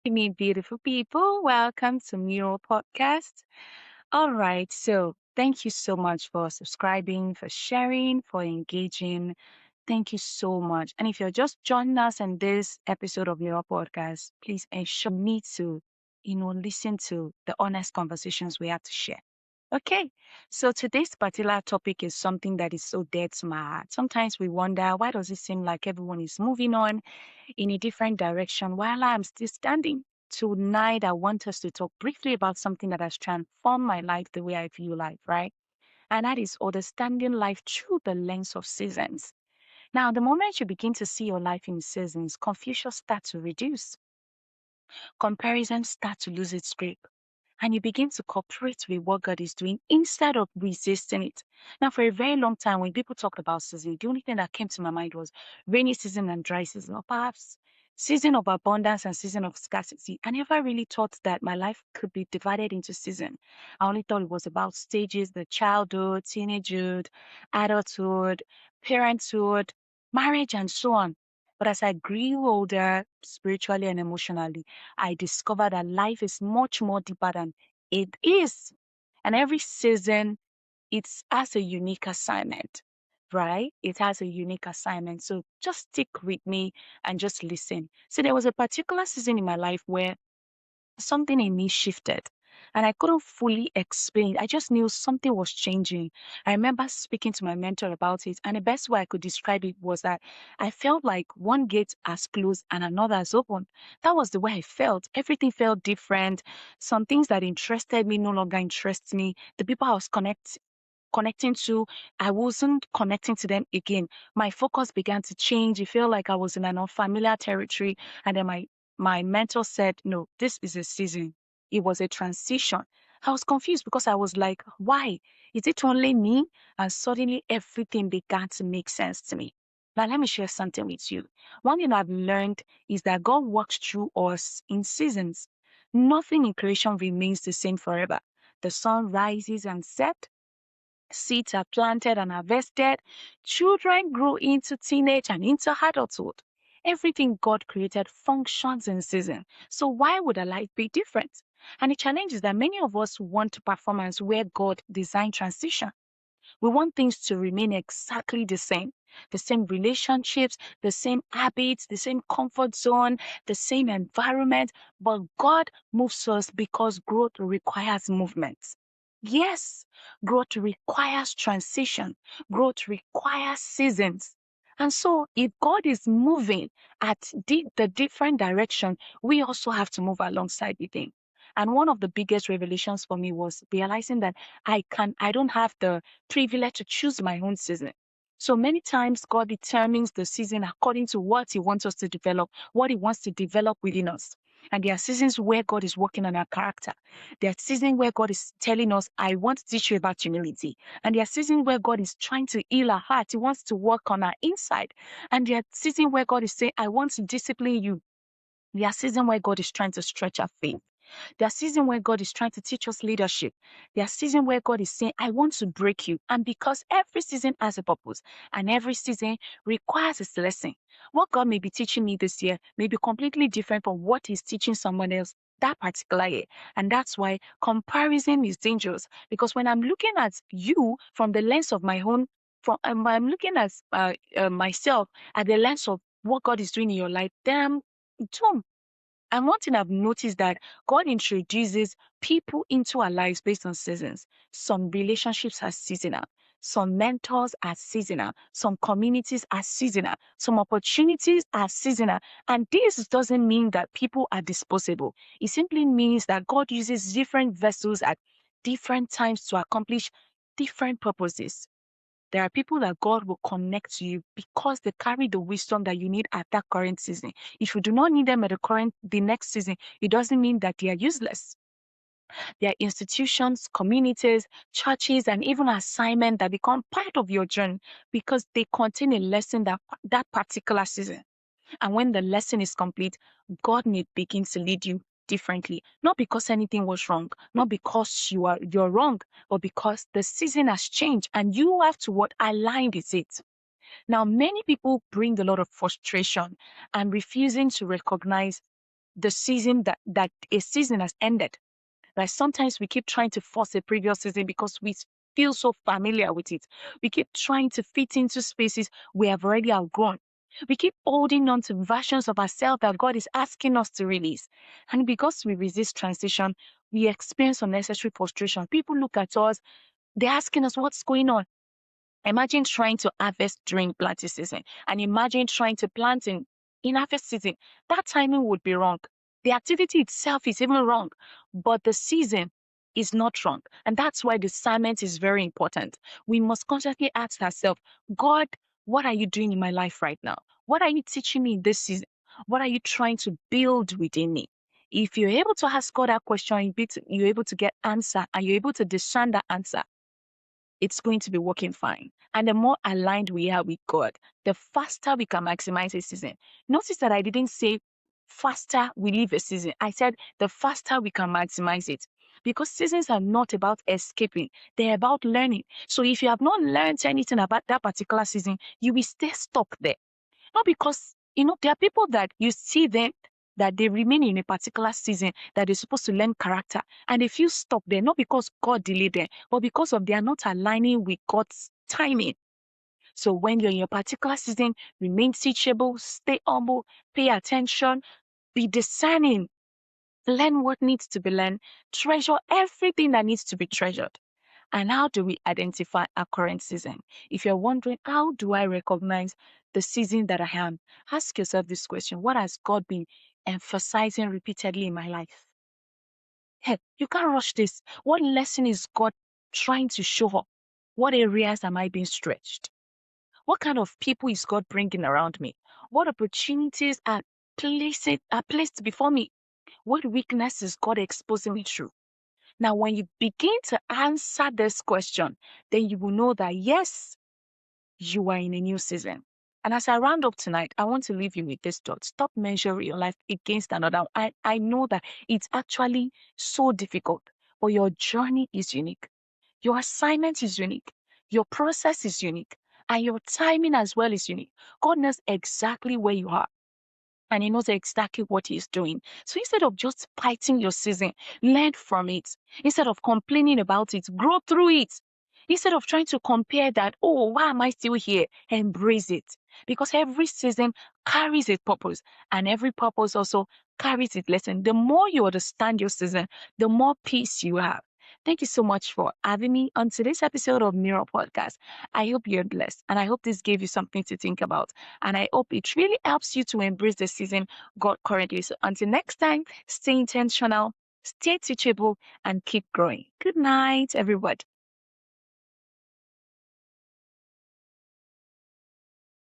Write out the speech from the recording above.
evening, beautiful people. Welcome to Miro Podcast. All right, so thank you so much for subscribing, for sharing, for engaging. Thank you so much. And if you're just joining us in this episode of Miro Podcast, please ensure me to, listen to the honest conversations we have to share. Okay, so today's particular topic is something that is so dear to my heart. Sometimes we wonder, why does it seem like everyone is moving on in a different direction while I'm still standing? Tonight, I want us to talk briefly about something that has transformed my life the way I view life, right? And that is understanding life through the lens of seasons. Now, the moment you begin to see your life in seasons, confusion starts to reduce, comparison starts to lose its grip, and you begin to cooperate with what God is doing instead of resisting it. Now, for a very long time, when people talked about season, the only thing that came to my mind was rainy season and dry season, or perhaps season of abundance and season of scarcity. I never really thought that my life could be divided into season. I only thought it was about stages, the childhood, teenagehood, adulthood, parenthood, marriage, and so on. But as I grew older, spiritually and emotionally, I discovered that life is much more deeper than it is. And every season, it has a unique assignment, right? It has a unique assignment. So just stick with me and just listen. So there was a particular season in my life where something in me shifted and I couldn't fully explain. I just knew something was changing. I remember speaking to my mentor about it, and the best way I could describe it was that I felt like one gate has closed and another has opened. That was the way I felt. Everything felt different. Some things that interested me no longer interest me. The people I was connecting to, I wasn't connecting to them again. My focus began to change. It felt like I was in an unfamiliar territory. And then my mentor said, no, this is a season. It was a transition. I was confused because I was like, why? Is it only me? And suddenly everything began to make sense to me. Now, let me share something with you. One thing I've learned is that God works through us in seasons. Nothing in creation remains the same forever. The sun rises and sets, seeds are planted and harvested. Children grow into teenage and into adulthood. Everything God created functions in season. So why would a life be different? And the challenge is that many of us want performance where God designed transition. We want things to remain exactly the same relationships, the same habits, the same comfort zone, the same environment. But God moves us because growth requires movement. Yes, growth requires transition, growth requires seasons. And so, if God is moving at the different direction, we also have to move alongside with Him. And one of the biggest revelations for me was realizing that I don't have the privilege to choose my own season. So many times God determines the season according to what He wants us to develop, what He wants to develop within us. And there are seasons where God is working on our character. There are seasons where God is telling us, I want to teach you about humility. And there are seasons where God is trying to heal our heart. He wants to work on our inside. And there are seasons where God is saying, I want to discipline you. There are seasons where God is trying to stretch our faith. There are seasons where God is trying to teach us leadership. There are seasons where God is saying, I want to break you. And because every season has a purpose and every season requires its lesson. What God may be teaching me this year may be completely different from what He's teaching someone else that particular year. And that's why comparison is dangerous. Because when I'm looking at you from the lens of my own, I'm looking at myself at the lens of what God is doing in your life, then I'm doomed. And one thing I've noticed that God introduces people into our lives based on seasons. Some relationships are seasonal. Some mentors are seasonal. Some communities are seasonal. Some opportunities are seasonal. And this doesn't mean that people are disposable. It simply means that God uses different vessels at different times to accomplish different purposes. There are people that God will connect to you because they carry the wisdom that you need at that current season. If you do not need them at the next season, it doesn't mean that they are useless. There are institutions, communities, churches, and even assignments that become part of your journey because they contain a lesson that particular season. And when the lesson is complete, God may begin to lead you differently. Not because anything was wrong, not because you're wrong, but because the season has changed and you have to what align with it. Now, many people bring a lot of frustration and refusing to recognize the season that a season has ended. Right? Sometimes we keep trying to force a previous season because we feel so familiar with it. We keep trying to fit into spaces we have already outgrown. We keep holding on to versions of ourselves that God is asking us to release. And because we resist transition, we experience unnecessary frustration. People look at us, they're asking us what's going on. Imagine trying to harvest during planting season and imagine trying to plant in harvest season. That timing would be wrong. The activity itself is even wrong, but the season is not wrong. And that's why discernment is very important. We must constantly ask ourselves, God, what are you doing in my life right now? What are you teaching me in this season? What are you trying to build within me? If you're able to ask God that question, you're able to get answer and you're able to discern that answer, it's going to be working fine. And the more aligned we are with God, the faster we can maximize a season. Notice that I didn't say faster we live a season. I said the faster we can maximize it. Because seasons are not about escaping, they're about learning. So if you have not learned anything about that particular season, you will stay stuck there. Not because, there are people that you see them that they remain in a particular season that they're supposed to learn character and they feel stuck there, not because God delayed them, but because of they are not aligning with God's timing. So when you're in your particular season, remain teachable, stay humble, pay attention, be discerning, learn what needs to be learned, treasure everything that needs to be treasured. And how do we identify our current season? If you're wondering, how do I recognize the season that I am? Ask yourself this question. What has God been emphasizing repeatedly in my life? Hey, you can't rush this. What lesson is God trying to show up? What areas am I being stretched? What kind of people is God bringing around me? What opportunities are placed before me? What weakness is God exposing me through? Now, when you begin to answer this question, then you will know that yes, you are in a new season. And as I round up tonight, I want to leave you with this thought. Stop measuring your life against another. I know that it's actually so difficult, but your journey is unique. Your assignment is unique. Your process is unique. And your timing as well is unique. God knows exactly where you are and he knows exactly what he's doing. So instead of just fighting your season, learn from it. Instead of complaining about it, grow through it. Instead of trying to compare that, oh, why am I still here? Embrace it. Because every season carries a purpose, and every purpose also carries its lesson. The more you understand your season, the more peace you have. Thank you so much for having me on today's episode of Miro Podcast. I hope you're blessed, and I hope this gave you something to think about. And I hope it really helps you to embrace the season God currently. So until next time, stay intentional, stay teachable, and keep growing. Good night, everybody.